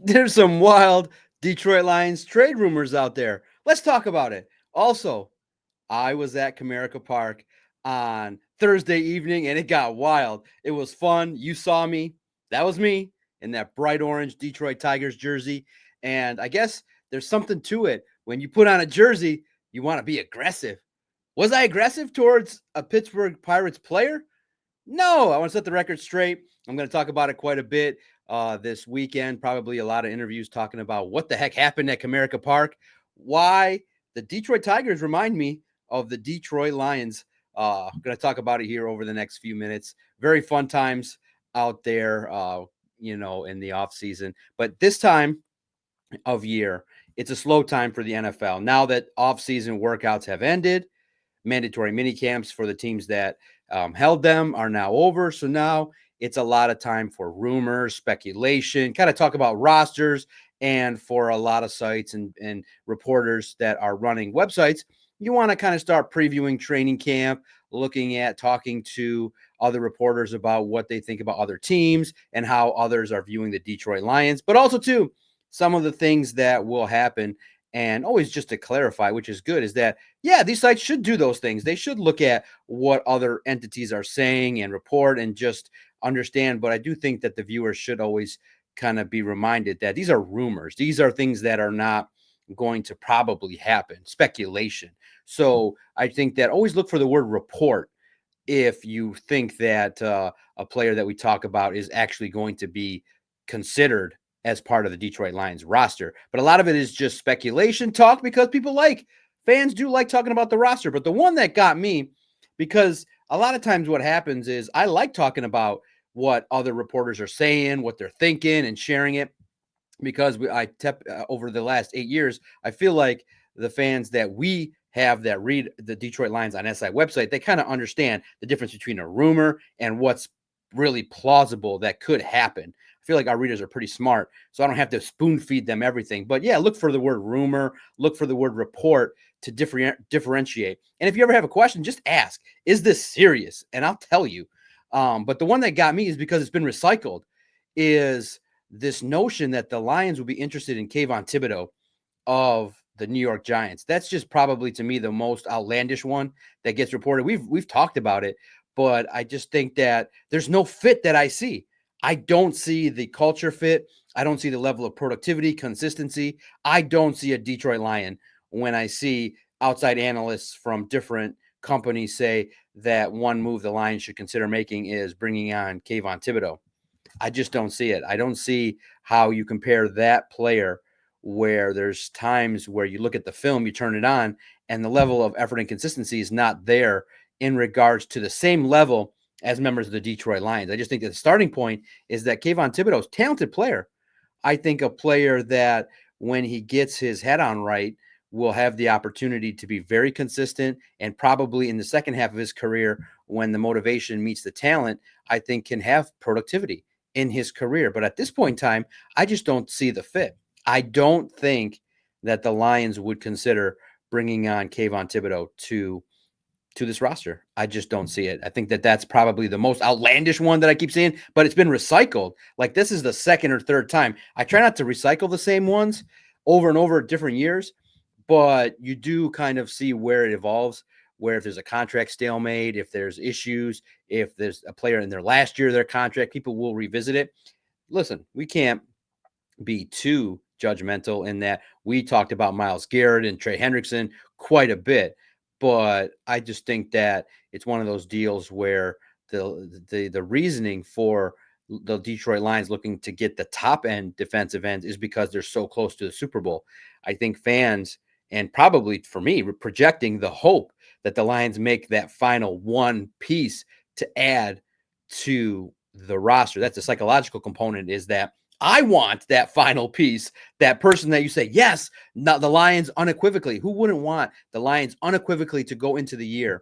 There's some wild Detroit Lions trade rumors out there. Let's talk about it. Also, I was at Comerica Park on Thursday evening and it got wild. It was fun. You saw me. That was me in that bright orange Detroit Tigers jersey. And I guess there's something to it. When you put on a jersey, you want to be aggressive. Was I aggressive towards a Pittsburgh Pirates player? No, I want to set the record straight. I'm going to talk about it quite a bit this weekend. Probably a lot of interviews talking about what the heck happened at Comerica Park, why the Detroit Tigers remind me of the Detroit Lions. I'm going to talk about it here over the next few minutes. Very fun times out there, in the off season. But this time of year, it's a slow time for the NFL. Now that off-season workouts have ended, mandatory mini camps for the teams that held them are now over. So now it's a lot of time for rumors, speculation, kind of talk about rosters. And for a lot of sites and reporters that are running websites, you want to kind of start previewing training camp, looking at talking to other reporters about what they think about other teams and how others are viewing the Detroit Lions, but also too some of the things that will happen. And always just to clarify, which is good, is that, yeah, these sites should do those things. They should look at what other entities are saying and report and just understand. But I do think that the viewers should always kind of be reminded that these are rumors. These are things that are not going to probably happen, speculation. So I think that always look for the word report if you think that a player that we talk about is actually going to be considered as part of the Detroit Lions roster. But a lot of it is just speculation talk because fans do like talking about the roster. But the one that got me, because a lot of times what happens is I like talking about what other reporters are saying, what they're thinking, and sharing it because over the last 8 years, I feel like the fans that we have that read the Detroit Lions on SI website, they kind of understand the difference between a rumor and what's really plausible that could happen. I feel like our readers are pretty smart, so I don't have to spoon feed them everything. But yeah, look for the word rumor, look for the word report to differentiate. And if you ever have a question, just ask, is this serious? And I'll tell you. But the one that got me is because it's been recycled, is this notion that the Lions would be interested in Kayvon Thibodeau of the New York Giants. That's just probably to me the most outlandish one that gets reported. We've talked about it, but I just think that there's no fit that I see. I don't see the culture fit. I don't see the level of productivity, consistency. I don't see a Detroit Lion when I see outside analysts from different companies say that one move the Lions should consider making is bringing on Kayvon Thibodeau. I just don't see it. I don't see how you compare that player where there's times where you look at the film, you turn it on, and the level of effort and consistency is not there in regards to the same level as members of the Detroit Lions. I just think that the starting point is that Kayvon Thibodeau is a talented player. I think a player that when he gets his head on right will have the opportunity to be very consistent and probably in the second half of his career when the motivation meets the talent, I think can have productivity in his career. But at this point in time, I just don't see the fit. I don't think that the Lions would consider bringing on Kayvon Thibodeau to this roster. I just don't see it. I think that that's probably the most outlandish one that I keep seeing, but it's been recycled. Like this is the second or third time. I try not to recycle the same ones over and over different years, but you do kind of see where it evolves, where if there's a contract stalemate, if there's issues, if there's a player in their last year of their contract, people will revisit it. Listen, we can't be too judgmental in that we talked about Myles Garrett and Trey Hendrickson quite a bit, but I just think that it's one of those deals where the reasoning for the Detroit Lions looking to get the top end defensive ends is because they're so close to the Super Bowl. I think fans and probably for me projecting the hope that the Lions make that final one piece to add to the roster. That's a psychological component, is that I want that final piece, that person that you say, yes, not the Lions unequivocally. Who wouldn't want the Lions unequivocally to go into the year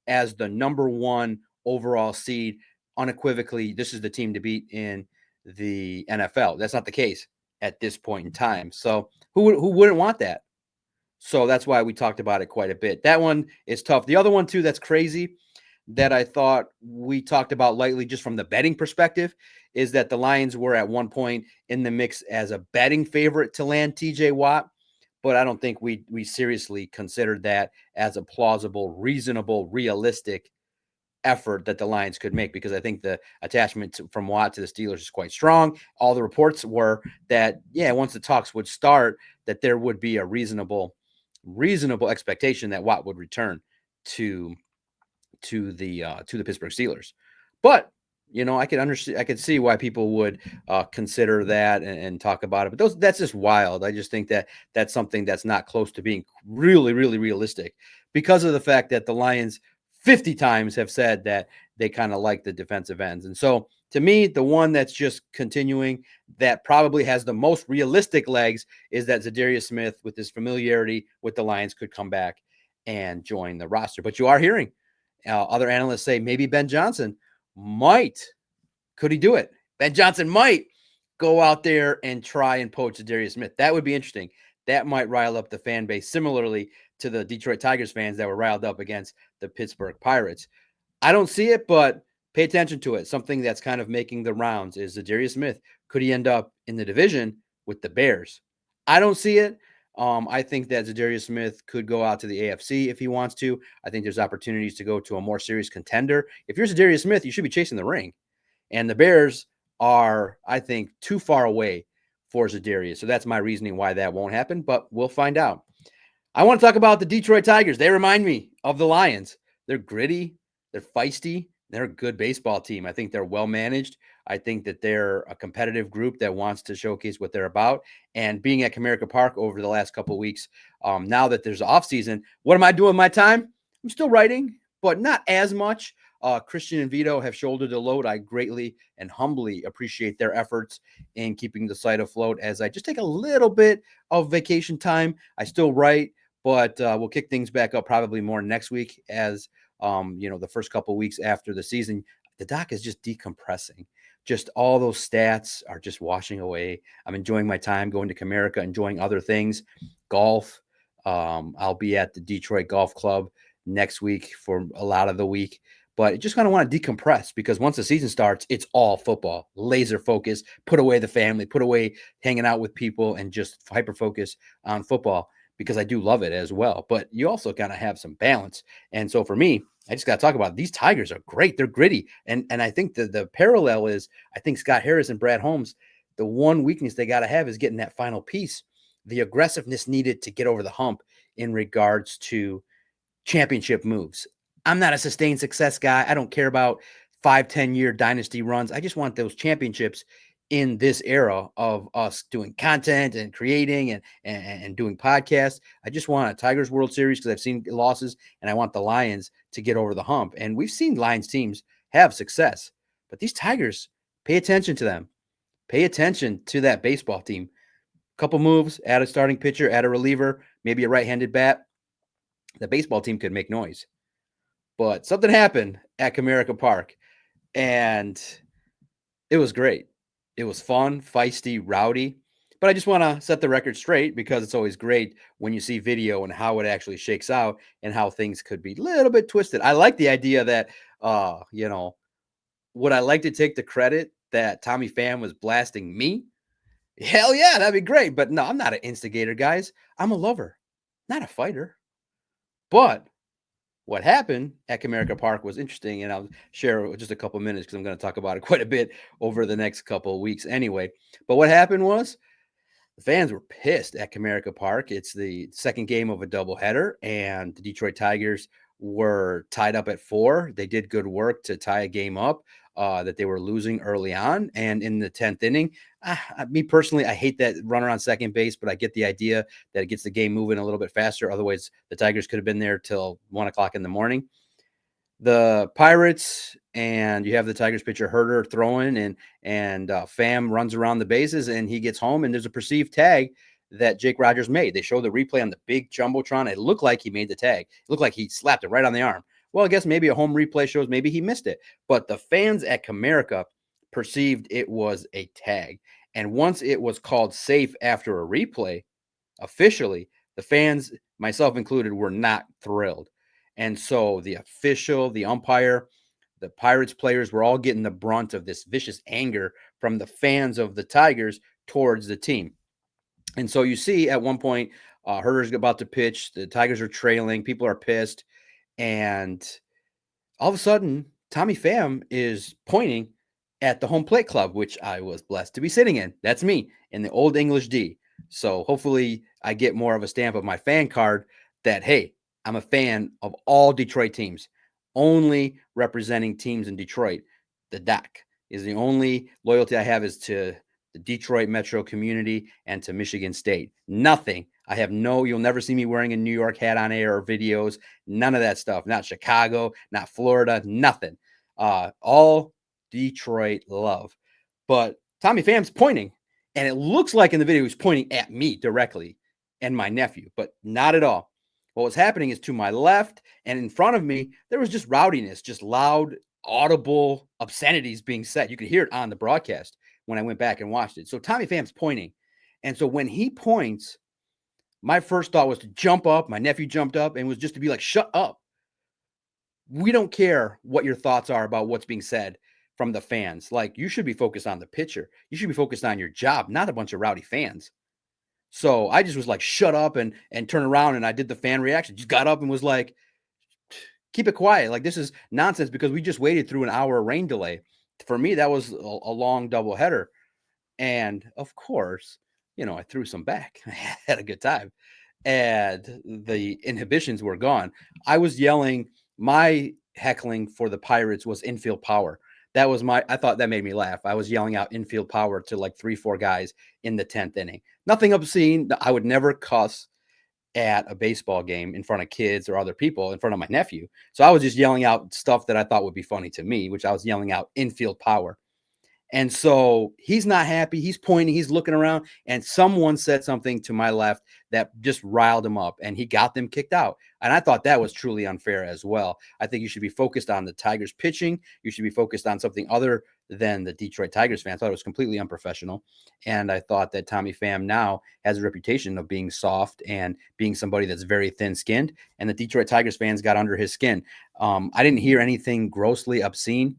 as the number one overall seed? Unequivocally, this is the team to beat in the NFL. That's not the case at this point in time. So who wouldn't want that? So that's why we talked about it quite a bit. That one is tough. The other one too that's crazy that I thought we talked about lightly just from the betting perspective is that the Lions were at one point in the mix as a betting favorite to land TJ Watt, but I don't think we seriously considered that as a plausible, reasonable, realistic effort that the Lions could make, because I think the attachment from Watt to the Steelers is quite strong. All the reports were that, yeah, once the talks would start, that there would be a reasonable expectation that Watt would return to the Pittsburgh Steelers. But I could understand, I could see why people would consider that and talk about it. But that's just wild. I just think that that's something that's not close to being really, really realistic, because of the fact that the Lions 50 times have said that they kind of like the defensive ends. And so to me, the one that's just continuing, that probably has the most realistic legs, is that Zadarius Smith, with his familiarity with the Lions, could come back and join the roster. But you are hearing other analysts say maybe Ben Johnson might. Could he do it? Ben Johnson might go out there and try and poach Zadarius Smith. That would be interesting. That might rile up the fan base, similarly to the Detroit Tigers fans that were riled up against the Pittsburgh Pirates. I don't see it, but pay attention to it. Something that's kind of making the rounds is Zadarius Smith. Could he end up in the division with the Bears? I don't see it. I think that Zadarius Smith could go out to the AFC if he wants to. I think there's opportunities to go to a more serious contender. If you're Zadarius Smith, you should be chasing the ring. And the Bears are, I think, too far away for Zadarius. So that's my reasoning why that won't happen, but we'll find out. I want to talk about the Detroit Tigers. They remind me of the Lions. They're gritty, they're feisty, they're a good baseball team. I think they're well managed. I think that they're a competitive group that wants to showcase what they're about. And being at Comerica Park over the last couple of weeks, now that there's off season, what am I doing with my time? I'm still writing, but not as much. Christian and Vito have shouldered the load. I greatly and humbly appreciate their efforts in keeping the site afloat, as I just take a little bit of vacation time. I still write, but we'll kick things back up probably more next week, as the first couple of weeks after the season, the doc is just decompressing. Just all those stats are just washing away. I'm enjoying my time going to Comerica, enjoying other things, golf. I'll be at the Detroit Golf Club next week for a lot of the week. But I just kind of want to decompress, because once the season starts, it's all football, laser focus, put away the family, put away hanging out with people, and just hyper focus on football, because I do love it as well. But you also got to have some balance. And so for me, I just got to talk about it. These Tigers are great. They're gritty. And I think the parallel is, I think Scott Harris and Brad Holmes, the one weakness they got to have is getting that final piece, the aggressiveness needed to get over the hump in regards to championship moves. I'm not a sustained success guy. I don't care about 5-10 year dynasty runs. I just want those championships in this era of us doing content and creating and doing podcasts. I just want a Tigers World Series, because I've seen losses, and I want the Lions to get over the hump. And we've seen Lions teams have success, but these Tigers, pay attention to them. Pay attention to that baseball team. Couple moves, add a starting pitcher, add a reliever, maybe a right-handed bat. The baseball team could make noise. But something happened at Comerica Park, and it was great. It was fun, feisty, rowdy. But I just want to set the record straight, because it's always great when you see video and how it actually shakes out and how things could be a little bit twisted. I like the idea that, would I like to take the credit that Tommy Phan was blasting me? Hell yeah, that'd be great. But no, I'm not an instigator, guys. I'm a lover, not a fighter. But what happened at Comerica Park was interesting, and I'll share just a couple minutes, because I'm going to talk about it quite a bit over the next couple of weeks anyway. But what happened was, the fans were pissed at Comerica Park. It's the second game of a doubleheader, and the Detroit Tigers were tied up at 4. They did good work to tie a game up that they were losing early on. And in the 10th inning, me personally, I hate that runner on second base, but I get the idea that it gets the game moving a little bit faster. Otherwise, the Tigers could have been there till 1 o'clock in the morning. The Pirates, and you have the Tigers pitcher Herder throwing, and Pham runs around the bases, and he gets home, and there's a perceived tag that Jake Rogers made. They show the replay on the big jumbotron. It looked like he made the tag. It looked like he slapped it right on the arm. Well, I guess maybe a home replay shows maybe he missed it, but the fans at Comerica perceived it was a tag. And once it was called safe after a replay, officially, the fans, myself included, were not thrilled. And so the official, the umpire, the Pirates players were all getting the brunt of this vicious anger from the fans of the Tigers towards the team. And so you see at one point, Herder's about to pitch. The Tigers are trailing. People are pissed. And all of a sudden, Tommy Pham is pointing at the home plate club, which I was blessed to be sitting in. That's me in the old English D. So hopefully I get more of a stamp of my fan card that, hey, I'm a fan of all Detroit teams, only representing teams in Detroit. The doc is the only loyalty I have is to the Detroit metro community and to Michigan State. Nothing. I have you'll never see me wearing a New York hat on air or videos. None of that stuff. Not Chicago, not Florida, nothing. All Detroit love. But Tommy Pham's pointing, and it looks like in the video he's pointing at me directly and my nephew, but not at all. What was happening is to my left and in front of me, there was just rowdiness, just loud, audible obscenities being said. You could hear it on the broadcast when I went back and watched it. So Tommy Pham's pointing. And so when he points, my first thought was to jump up. My nephew jumped up and was just to be like, shut up. We don't care what your thoughts are about what's being said from the fans. Like, you should be focused on the pitcher. You should be focused on your job, not a bunch of rowdy fans. So I just was like, shut up and turn around. And I did the fan reaction. Just got up and was like, keep it quiet. Like, this is nonsense because we just waited through an hour rain delay. For me, that was a long double header. And of course, I threw some back. I had a good time. And the inhibitions were gone. I was yelling, my heckling for the Pirates was infield power. I thought that made me laugh. I was yelling out infield power to like 3-4 guys in the 10th inning. Nothing obscene. I would never cuss at a baseball game in front of kids or other people, in front of my nephew. So I was just yelling out stuff that I thought would be funny to me, which I was yelling out infield power. And so he's not happy. He's pointing, he's looking around, and someone said something to my left that just riled him up, and he got them kicked out. And I thought that was truly unfair as well. I think you should be focused on the Tigers pitching. You should be focused on something other than the Detroit Tigers fans. I thought it was completely unprofessional. And I thought that Tommy Pham now has a reputation of being soft and being somebody that's very thin-skinned. And the Detroit Tigers fans got under his skin. I didn't hear anything grossly obscene,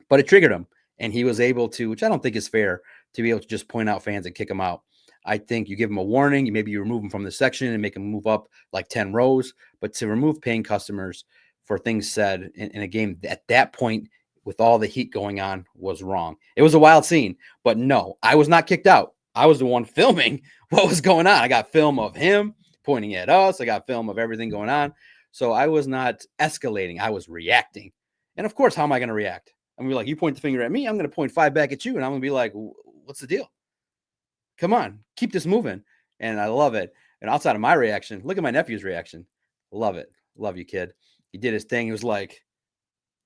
but it triggered him. And he was able to, which I don't think is fair, to be able to just point out fans and kick them out. I think you give them a warning. Maybe you remove them from the section and make them move up like 10 rows. But to remove paying customers for things said in a game at that point with all the heat going on was wrong. It was a wild scene. But no, I was not kicked out. I was the one filming what was going on. I got film of him pointing at us. I got film of everything going on. So I was not escalating. I was reacting. And of course, how am I going to react? I'm going to be like, you point the finger at me, I'm going to point 5 back at you. And I'm going to be like, what's the deal? Come on, keep this moving. And I love it. And outside of my reaction, look at my nephew's reaction. Love it. Love you, kid. He did his thing. He was like,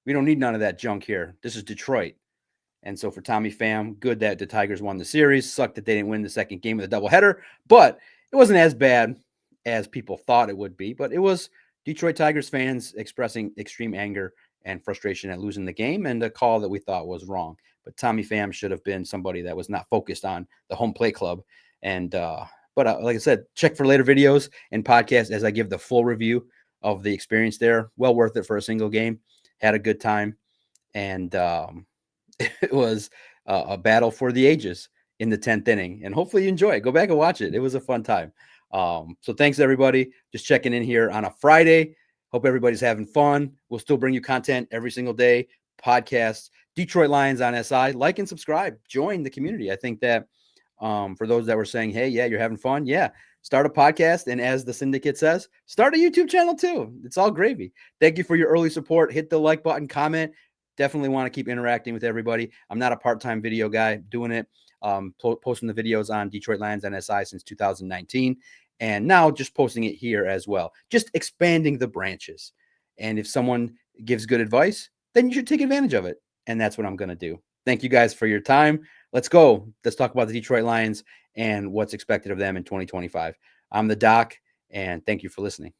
we don't need none of that junk here. This is Detroit. And so for Tommy Pham, good that the Tigers won the series. Sucked that they didn't win the second game of the doubleheader. But it wasn't as bad as people thought it would be. But it was Detroit Tigers fans expressing extreme anger and frustration at losing the game and a call that we thought was wrong. But Tommy Pham should have been somebody that was not focused on the home plate club. And but like I said, check for later videos and podcasts as I give the full review of the experience there. Well worth it for a single game. Had a good time. And it was a battle for the ages in the 10th inning. And hopefully you enjoy it. Go back and watch it. It was a fun time. So thanks, everybody. Just checking in here on a Friday. Hope everybody's having fun. We'll still bring you content every single day, podcasts, Detroit Lions on SI. Like and subscribe. Join the community. I think that for those that were saying, hey, yeah, you're having fun. Yeah, start a podcast. And as the syndicate says, start a YouTube channel too. It's all gravy. Thank you for your early support. Hit the like button, comment. Definitely want to keep interacting with everybody. I'm not a part-time video guy doing it. Posting the videos on Detroit Lions on SI since 2019. And now just posting it here as well, just expanding the branches. And if someone gives good advice, then you should take advantage of it. And that's what I'm going to do. Thank you guys for your time. Let's go. Let's talk about the Detroit Lions and what's expected of them in 2025. I'm the Doc, and thank you for listening.